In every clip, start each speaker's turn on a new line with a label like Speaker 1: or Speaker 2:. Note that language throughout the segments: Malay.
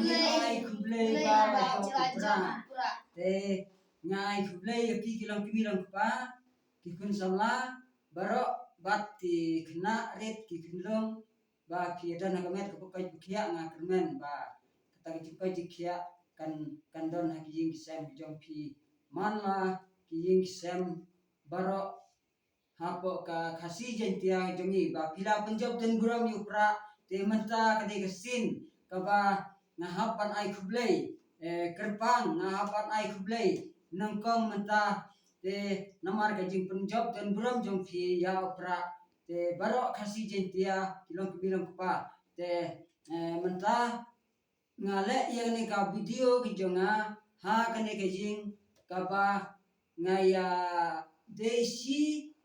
Speaker 1: ngai khublei ba jo pura te ngai khublei pi kilang kimilang pa ki kun samla baro bat ti khna ret ki khunlong ba ki dan hagamet ko kai khia nga kermen ba kata ki kai khia kan don ha ki ying sem jong pi manla ki ying sem baro hapo ka khasi jentia jongi ba pila penjob den buram yu pra te menta kade kesin ka ba na hapan ai khublei kerpang na hapan ai khublei nangkong menta te namar ka jing penjob den buram jong phi ya pra te baro khasi jentia kilong bilang pa te menta ngale yang ni ka video ki jonga ha kane ke jing ka ba ngaya desi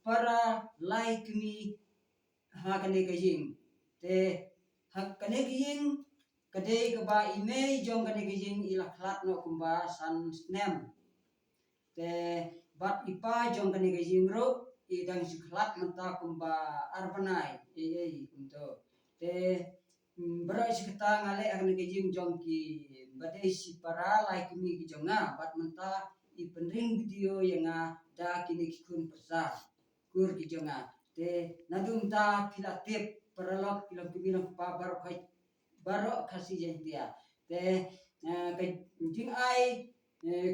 Speaker 1: para like me ha kane ke jing te ha kane ke jing kade ke ba email jong kane ke jing ila khlat no kumba san snem te bat ipa jong kane ke jing ro idang siklat menta kumba arbanai kumto te berai sikta ngale kane ke jing jong ki badai si para like me ki jonga bat menta i penring video yang da kini kun besar kur ki jonga te nadum ta pilatip peralok kilang kibilang pa baro khasi jentia te ke jing ai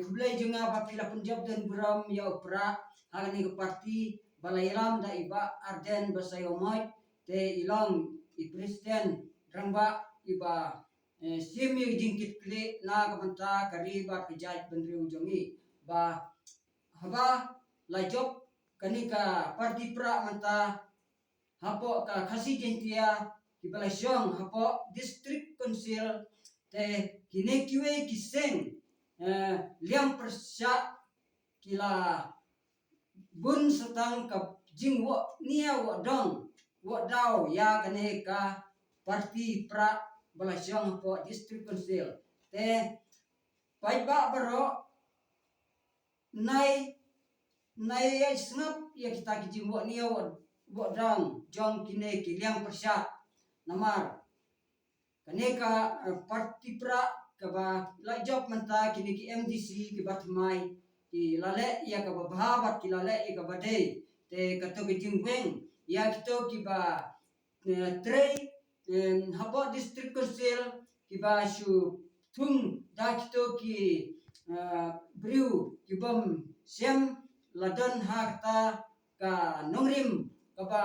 Speaker 1: khublei jonga ba pila punjab dan buram ya upra hagani ke parti balairam da iba arden basayomoi te ilong i presiden rangba iba simi jingkit kle na kamanta kari ba kejaj benriu jongi ba haba lajop kanika parti pra manta hapo ka khasi jentia ki balasyong hapo district council te kine kiwe kiseng liam persya kila bun setang ka jingwo nia wo dong wo dau ya kane ka parti pra balasyong hapo district council te pai ba baro nai snap ya kita ki jingwo nia wo dong jong kine ki liam persya namar kaneka parti pra ka ba la job menta kini ki MDC ki batmai ki lale ya ka ba bhabat ki lale ka ba dei te ka to ki jingweng ya kito ki ba trei hapo district council ki ba shu thung da kito ki briu ki bom sem ladon hakta ka nongrim ka ba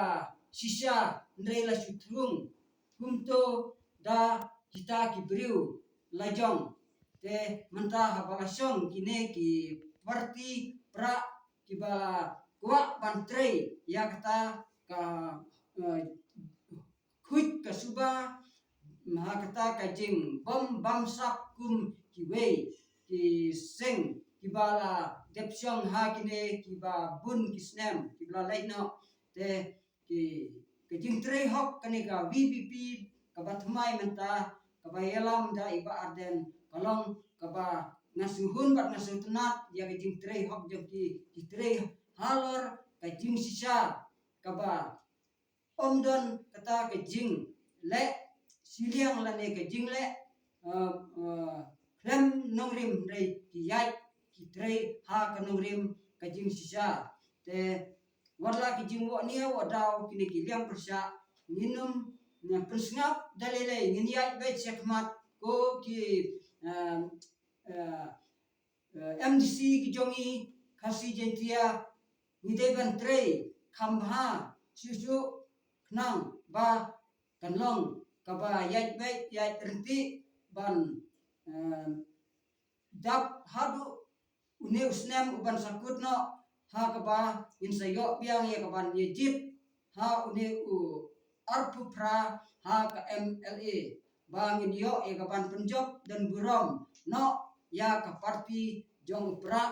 Speaker 1: shisha ndrei la shu thung kumto da kita ki briu lajong te menta habalasong kine ki parti pra ki ba kwa bantrei ya kata ka khuit ka suba ma kata ka jing bam sap kum ki wei ki seng ki bala depsyong ha kine ki ba bun ki snem ki bala laino te ki jing trei hok kane ka VPP ka batmai menta ka ba yelam da iba arden kalong ka ba ngasuhun bat ngasuh tenat ya ka jing trei hok jong ki trei halor ka jing sisa ka ba omdon kata ka jing le siliang lane ka jing le klem nongrim rei ki yai ki trei ha ka nongrim ka jing sisa te warla ki jing wo nia wo dau kini ki liang persya nginum na persngap dalele nginiai be chekmat ko ki MDC ki jongi khasi jentia ngide ban trei khambha susu knang ba kanlong ka ba yai be yai renti ban dap hadu une usnem uban sakut no ha ka ba insayo biang ye ka ban ye jip ha une u arpu pra ha ka MLA bangin yo e ka ban penjob dan buram no ya ka parti jong pra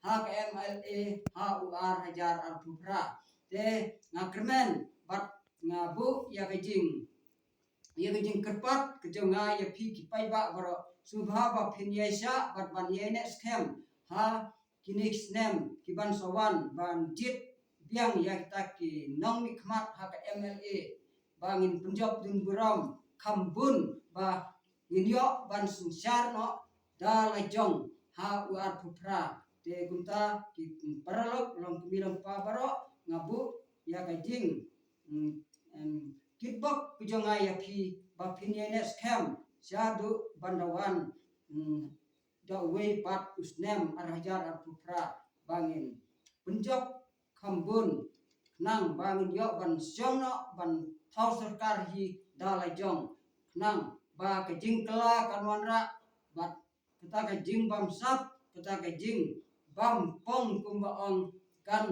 Speaker 1: ha ka MLA ha UR hajar arpu pra te ngakermen bat ngabu ya ka jing kerpat ke jonga ya phi ki pai ba baro subha ba phinyesa bat ban ye ne scam ha kinik snem ki ban sawan ban jit biang ya kita ki nong ni khmat ha ka MLA bangin penjob dun buram khambun ba nginyo ban sinsar no dalai jong ha uar pupra te kunta ki paralok long kemilang pa baro ngabu ya kajing kitbok kujonga ya pi bapinene scam syadu bandawan da way pat usnem arhajar arpupra bangin penjok kambun nang bangin yo ban syongno ban thau sarkar hi dalai jong nang ba kajing kela kanwanra bat kata kajing bam sap kata kajing bam pong kumbaong kan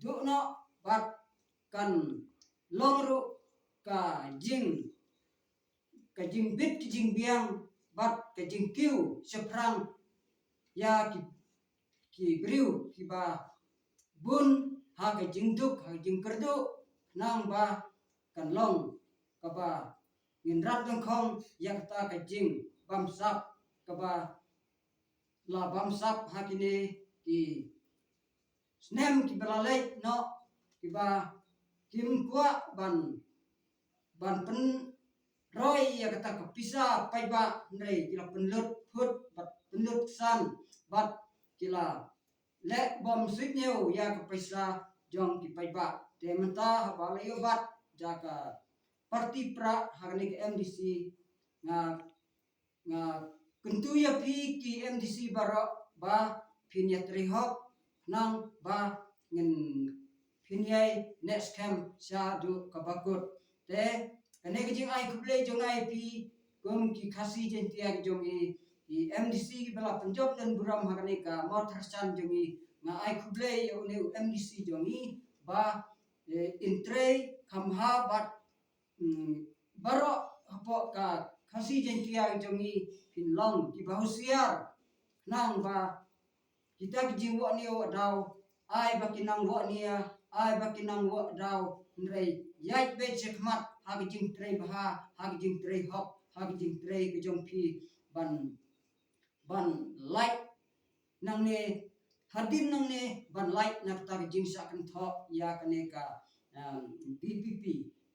Speaker 1: dukno bat kan longru kajing bit kajing biang bat kajing kiu seprang ya ki briu ki ba bun ha kajing duk ha kajing kerdu nang ba kan long ka ba ngindrat dengkong yang ta kajing bam sap ka ba la bam sap ha kini ki snem ki belalai no ki ba kim kwa ban pen roi ya kata kepisa pai ba nei kila penlut put bat penlut san bat kila le bom suit neu ya kepisa jong ki pai ba te menta ba le yo bat jaka parti pra hagni MDC nga kentu ya pi ki MDC baro ba pinya trihok nang ba ngin pinyai next camp sya du kabakut te ane kajing ai kublai jong ai pi kum ki khasi jentia jong i MDC ki bala penjob dan buram hagani ka mot harsan jong i nga ai kublai une MDC jong i ba intrei kamha bat baro hapo ka khasi jentia jong i pinlong ki bahusiar nang ba kita kajing wo ni wo daw ai ba kinang wo nia ai ba kinang wo daw nrei yai be chekmat hagijing trei baha hagijing trei hop hagijing trei kejong pi ban light nang ne hadin nang ne ban light nak ta kejing sakan tho ya kane ka PPP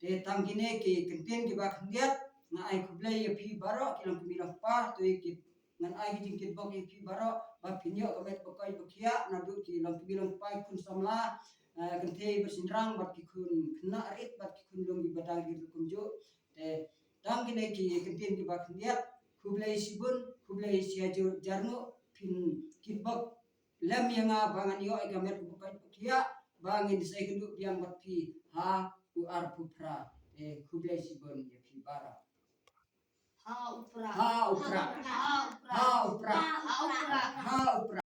Speaker 1: te tangkine ki kenten ki ba khndiat na ai khublai ya pi baro kilang kemilang pa to ki ngan ai kejing kit bok pi baro ba pinyo kamet pakai pakia na du ki lang kemilang pa kun samla kente bersindrang bat ki kun kena rit bat ki kun long badang gitu kunjo te tang kene ki kenten ki bak ndiat kublai sibun kublai siajo jarno pin kitbok lem yanga bangan yo agamet bukai kia bangin sai kedu yang bat pi ha u ar pupra kublai sibun ya pi bara ha upra